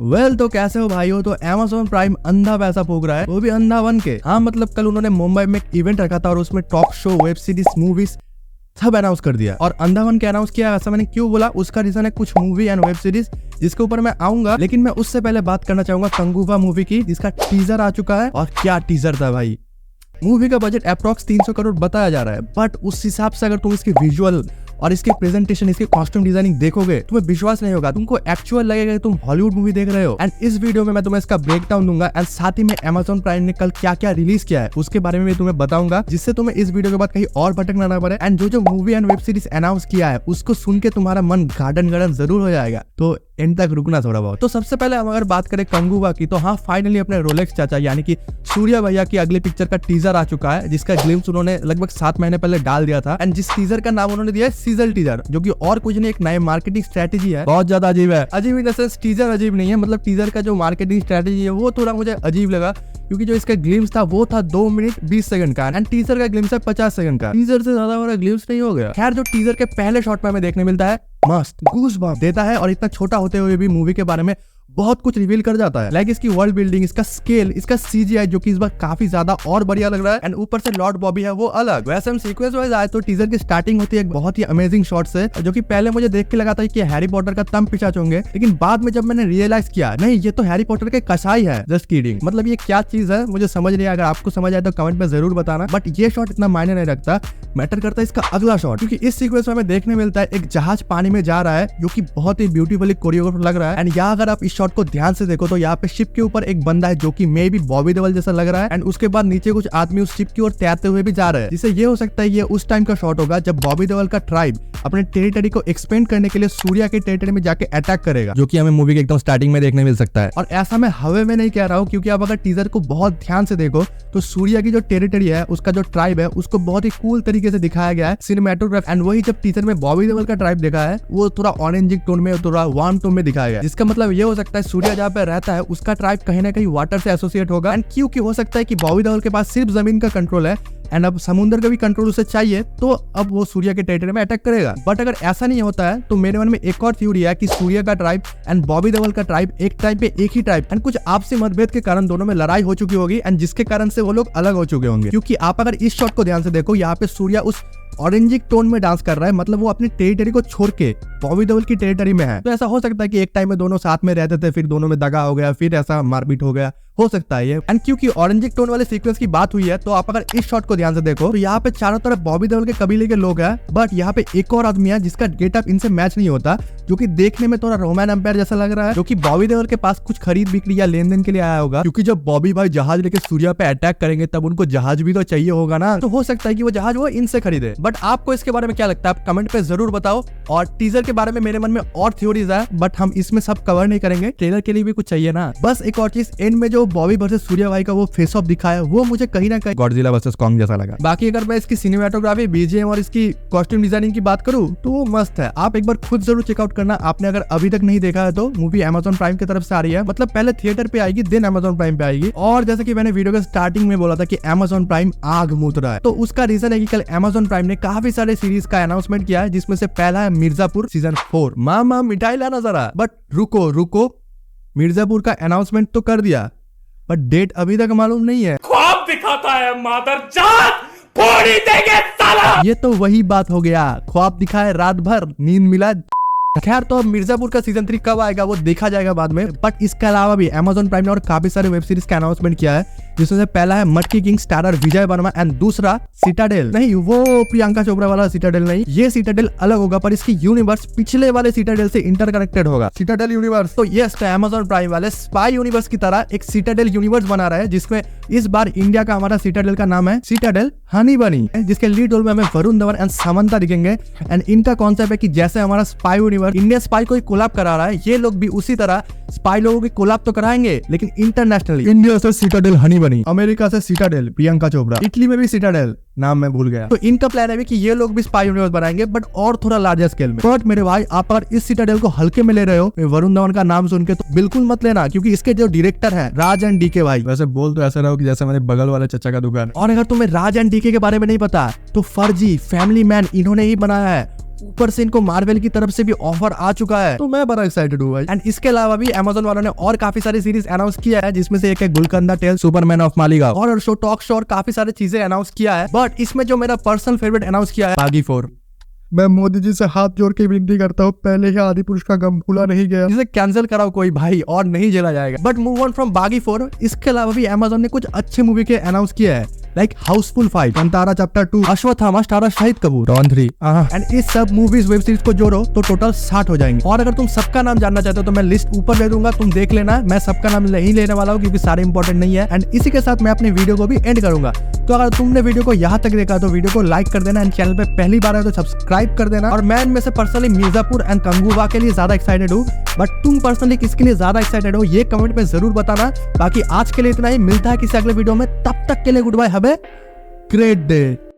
तो कैसे हो भाइयों। तो Amazon प्राइम अंधा पैसा फूक रहा है, वो भी अंधा बन के। हाँ मतलब कल उन्होंने मुंबई में एक इवेंट रखा था और उसमें talk show, web series, movies सब अनाउंस कर दिया। और अंधा बन के अनाउंस किया। ऐसा मैंने क्यों बोला, उसका रीजन है कुछ मूवी एंड वेब सीरीज जिसके ऊपर मैं आऊंगा। लेकिन मैं उससे पहले बात करना चाहूंगा कंगुवा मूवी की, जिसका टीजर आ चुका है। और क्या टीजर था भाई। मूवी का बजट अप्रॉक्स 300 करोड़ बताया जा रहा है, बट उस हिसाब से अगर तुम इसकी विजुअल और इसके प्रेजेंटेशन, इसके कॉस्ट्यूम डिजाइनिंग देखोगे, तुम्हें विश्वास नहीं होगा। तुमको एक्चुअल लगेगा कि तुम हॉलीवुड मूवी देख रहे हो। एंड इस वीडियो में मैं तुम्हें इसका ब्रेकडाउन दूंगा एंड साथ ही में Amazon प्राइम ने कल क्या क्या रिलीज किया है उसके बारे में भी तुम्हें बताऊंगा, जिससे तुम्हें इस वीडियो के बाद कहीं और भटकना ना पड़े। एंड जो movie and web series announce किया है उसको सुन के तुम्हारा मन गार्डन गार्डन जरूर हो जाएगा। तो एंड तक रुकना थोड़ा बहुत। तो सबसे पहले हम अगर बात करें कंगुवा की, तो हाँ फाइनली अपने रोलेक्स चाचा यानी कि सूर्या भैया की अगली पिक्चर का टीजर आ चुका है, जिसका ग्लिम्स उन्होंने लगभग 7 महीने पहले डाल दिया था। एंड जिस टीजर का नाम उन्होंने दिया है सीजल टीजर, जो कि और कुछ नहीं, एक नए मार्केटिंग स्ट्रेटेजी है। बहुत ज्यादा अजीब है। अजीब इन द सेंस टीजर अजीब नहीं है, मतलब टीजर का जो मार्केटिंग स्ट्रेटेजी है वो थोड़ा मुझे अजीब लगा, क्योंकि जो इसका ग्लिम्स था वो था 2 मिनट 20 सेकंड का एंड टीजर का ग्लिम्स है 50 सेकंड का। टीजर से ज्यादा हमारा ग्लिम्स नहीं हो गया। खैर, जो टीजर के पहले शॉट में हमें देखने मिलता है मस्त गूज़बम्प देता है, और इतना छोटा होते हुए भी मूवी के बारे में बहुत कुछ रिवील कर जाता है। लाइक इसकी वर्ल्ड बिल्डिंग, इसका स्केल, इसका CGI जो कि इस बार काफी ज्यादा और बढ़िया लग रहा है। एंड ऊपर से लॉर्ड बॉबी है वो अलग। वैसे हम सीक्वेंस वाइज आए तो टीजर की स्टार्टिंग होती है एक बहुत ही अमेजिंग शॉट से, जो कि पहले मुझे देख के लगा था कि हैरी पॉटर का तम पिशाच होंगे, लेकिन बाद में जब मैंने रियलाइज किया नहीं ये तो हैरी पॉटर के कसाई है। Just kidding. मतलब ये क्या चीज है मुझे समझ नहीं आया। अगर आपको समझ आया तो कमेंट में जरूर बताना। बट ये शॉट इतना मायने नहीं रखता, मैटर करता है इसका अगला शॉट, क्योंकि इस सीक्वेंस में हमें देखने मिलता है एक जहाज पानी में जा रहा है, जो कि बहुत ही ब्यूटीफुली कोरियोग्राफ लग रहा है। एंड यहाँ अगर आप इस शॉट को ध्यान से देखो तो यहाँ पे शिप के ऊपर एक बंदा है जो कि मे बी बॉबी देओल जैसा लग रहा है। एंड उसके बाद नीचे कुछ आदमी उस शिप की ओर तैरते हुए भी जा रहे हैं, जिससे ये हो सकता है ये उस टाइम का शॉट होगा जब बॉबी देओल का ट्राइब अपने टेरिटरी को एक्सपेंड करने के लिए सूर्या के टेरिटरी में जाके अटैक करेगा, जो कि हमें मूवी के एकदम स्टार्टिंग में देखने मिल सकता है। और ऐसा मैं हवे में नहीं कह रहा हूँ, क्योंकि आप अगर टीजर को बहुत ध्यान से देखो तो सूर्या की जो टेरिटरी है, उसका जो ट्राइब है, उसको बहुत ही कूल तरीके से दिखाया गया है सिनेमेटोग्राफ। एंड वही जब टीजर में बॉबी देओल का ट्राइब देखा है, वो थोड़ा ऑरेंजिक टोन में, थोड़ा वार्म टोन में दिखाया गया, जिसका मतलब ये हो सकता है सूर्या जहाँ पे रहता है उसका ट्राइब कहीं ना कहीं वाटर से एसोसिएट होगा। एंड क्योंकि हो सकता है कि बॉबी देओल के पास सिर्फ जमीन का कंट्रोल है एंड अब समुद्र का भी कंट्रोल उसे चाहिए, तो अब वो सूर्या के टेरिटरी में अटैक करेगा। बट अगर ऐसा नहीं होता है तो मेरे मन में एक और थ्योरी है कि सूर्या का ट्राइब एंड बॉबी देओल का ट्राइब एक टाइम पे एक ही ट्राइब, एंड कुछ आपसी मतभेद के कारण दोनों में लड़ाई हो चुकी होगी, एंड जिसके कारण से वो लोग अलग हो चुके होंगे। क्योंकि आप अगर इस शॉट को ध्यान से देखो, यहाँ पे सूर्या उस ऑरेंजिक टोन में डांस कर रहा है, मतलब वो अपनी टेरिटरी को छोड़ के बॉबी देओल की टेरिटरी में है। तो ऐसा हो सकता है कि एक टाइम में दोनों साथ में रहते थे, फिर दोनों में दगा हो गया, फिर ऐसा मारपीट हो गया, हो सकता है ये। एंड क्योंकि ऑरेंजिक टोन वाले सीक्वेंस की बात हुई है, तो आप अगर इस शॉट को ध्यान से देखो तो यहाँ पे चारों तरफ बॉबी देओल के कबीले के लोग हैं, बट यहाँ पे एक और आदमी है जिसका गेटअप इनसे मैच नहीं होता, जो कि देखने में थोड़ा रोमन एम्पायर जैसा लग रहा है, जो कि बॉबी देओल के पास कुछ खरीद बिक्री या लेन देन के लिए आया होगा। क्योंकि जब बॉबी भाई जहाज लेके सूर्या पे अटैक करेंगे तब उनको जहाज भी तो चाहिए होगा ना, तो हो सकता है कि वो जहाज वो इनसे खरीदे। बट आपको इसके बारे में क्या लगता है, आप कमेंट पे जरूर बताओ। और टीजर के बारे में मेरे मन में और थ्योरीज है, बट हम इसमें सब कवर नहीं करेंगे, ट्रेलर के लिए भी कुछ चाहिए ना। बस एक और चीज, एंड में जो बॉबी वर्सेस सूर्या भाई का वो फेस ऑफ दिखाया, वो मुझे कहीं ना कहीं गॉडजिला वर्सेस कॉन्ग जैसा लगा। बाकी अगर मैं इसकी सिनेमेटोग्राफी, BGM और इसकी कॉस्ट्यूम डिजाइनिंग की बात करूं तो वो मस्त है। आप एक बार खुद जरूर चेकआउट करना। आपने अगर अभी तक नहीं देखा है तो मूवी Amazon प्राइम की तरफ से आ रही है, मतलब पहले थिएटर पे आएगी देन Amazon प्राइम पे आएगी। और जैसे कि मैंने वीडियो के स्टार्टिंग में बोला था कि Amazon प्राइम आग मूत रहा है, तो उसका रीजन है कि कल Amazon प्राइम ने काफी सारे सीरीज का अनाउंसमेंट किया है, जिसमें से पहला है मिर्जापुर सीजन 4। मामा मिठाई लाना जरा। बट रुको, मिर्जापुर का अनाउंसमेंट तो कर दिया, बट डेट अभी तक मालूम नहीं है। ख्वाब दिखाता है मादरजात, फोड़ी देंगे साला। ये तो वही बात हो गया, ख्वाब दिखाए रात भर, नींद मिला। खैर, तो अब मिर्जापुर का सीजन 3 कब आएगा वो देखा जाएगा बाद में। बट इसके अलावा भी Amazon प्राइम ने और काफी सारे वेब सीरीज का अनाउंसमेंट किया है, जिसमें से पहला है मटकी king starrer Vijay Verma and दूसरा सिटाडेल। नहीं, वो प्रियंका चोपड़ा वाला सिटाडेल नहीं, ये सिटाडेल अलग होगा, पर इसकी यूनिवर्स पिछले वाले सिटाडेल से इंटरकनेक्टेड होगा, सिटाडेल यूनिवर्स। तो यस, Amazon प्राइम वाले स्पाई यूनिवर्स की तरह एक सिटाडेल यूनिवर्स बना रहा है, जिसमें इस बार इंडिया का हमारा सिटाडेल का नाम है सिटाडेल हनी बनी, जिसके लीड रोल में हमें वरुण धवन एंड समंता दिखेंगे। एंड इनका कॉन्सेप्ट है कि जैसे हमारा स्पाई यूनिवर्स इंडिया स्पाई को कोलैब करा रहा है, ये लोग भी उसी तरह स्पाई लोगों की कोलैब तो कराएंगे, लेकिन इंटरनेशनली। इंडिया से सिटाडेल हनी बनी, अमेरिका से सिटाडेल प्रियंका चोपड़ा, इटली में भी सिटाडेल, नाम मैं भूल गया। तो इनका प्लान है कि ये लोग भी स्पाई यूनिवर्स बनाएंगे, बट और थोड़ा लार्जर स्केल में। बट मेरे भाई, आप अगर इस सिटाडेल को हल्के में ले रहे हो वरुण धवन का नाम सुन के, तो बिल्कुल मत लेना, क्योंकि इसके जो डायरेक्टर है राज एंड DK भाई, वैसे बोल तो ऐसा रहो कि जैसे मेरे बगल वाले चचा का दुकान। और अगर तुम्हें राज एंड DK के बारे में नहीं पता तो फर्जी, फैमिली मैन इन्होंने ही बनाया है। ऊपर से इनको मार्वल की तरफ से भी ऑफर आ चुका है, तो मैं बड़ा एक्साइटेड हूँ भाई। एंड इसके अलावा भी अमेज़न वालों ने और काफी सारी सीरीज अनाउंस किया है, जिसमें से एक है Gulkanda tale, superman of Malegaon, horror show, talk show और काफी सारी चीजें अनाउंस किया है। बट इसमें जो मेरा पर्सनल फेवरेट अनाउंस किया है, बागी 4। मैं मोदी जी से हाथ जोड़ के विनती करता हूँ, पहले ही आदि पुरुष का गम भूला नहीं गया। इसे कैंसिल कराओ कोई भाई, और नहीं झेला जाएगा। बट मूव ऑन फ्रॉम बागी 4। इसके अलावा भी अमेज़न ने कुछ अच्छे मूवी के अनाउंस किया है, like Housefull 5, Kantara chapter 2, Ashwatthama starrer Shahid Kapoor, Don 3। And इस सब मूवीज वेब सीरीज को जोड़ो तो टोटल 60 हो जाएंगे। और अगर तुम सबका नाम जानना चाहते हो तो मैं लिस्ट ऊपर दे दूंगा, तुम देख लेना। मैं सबका नाम नहीं लेने वाला हूँ क्योंकि सारे इंपॉर्टेंट नहीं है। एंड इसी के साथ मैं अपनी वीडियो को भी एंड करूंगा। तो अगर तुमने वीडियो को यहाँ तक देखा तो वीडियो को लाइक कर देना, एंड चैनल पे पहली बार है तो सब्सक्राइब कर देना। और मैं इनमें से पर्सनली मिर्जापुर एंड कंगुवा के लिए ज्यादा एक्साइटेड हूँ, बट तुम पर्सनली किसके लिए ज्यादा एक्साइटेड हो ये कमेंट में जरूर बताना। बाकी आज के लिए इतना ही, मिलता है किसी अगले वीडियो में, तब तक के लिए goodbye, have a great day.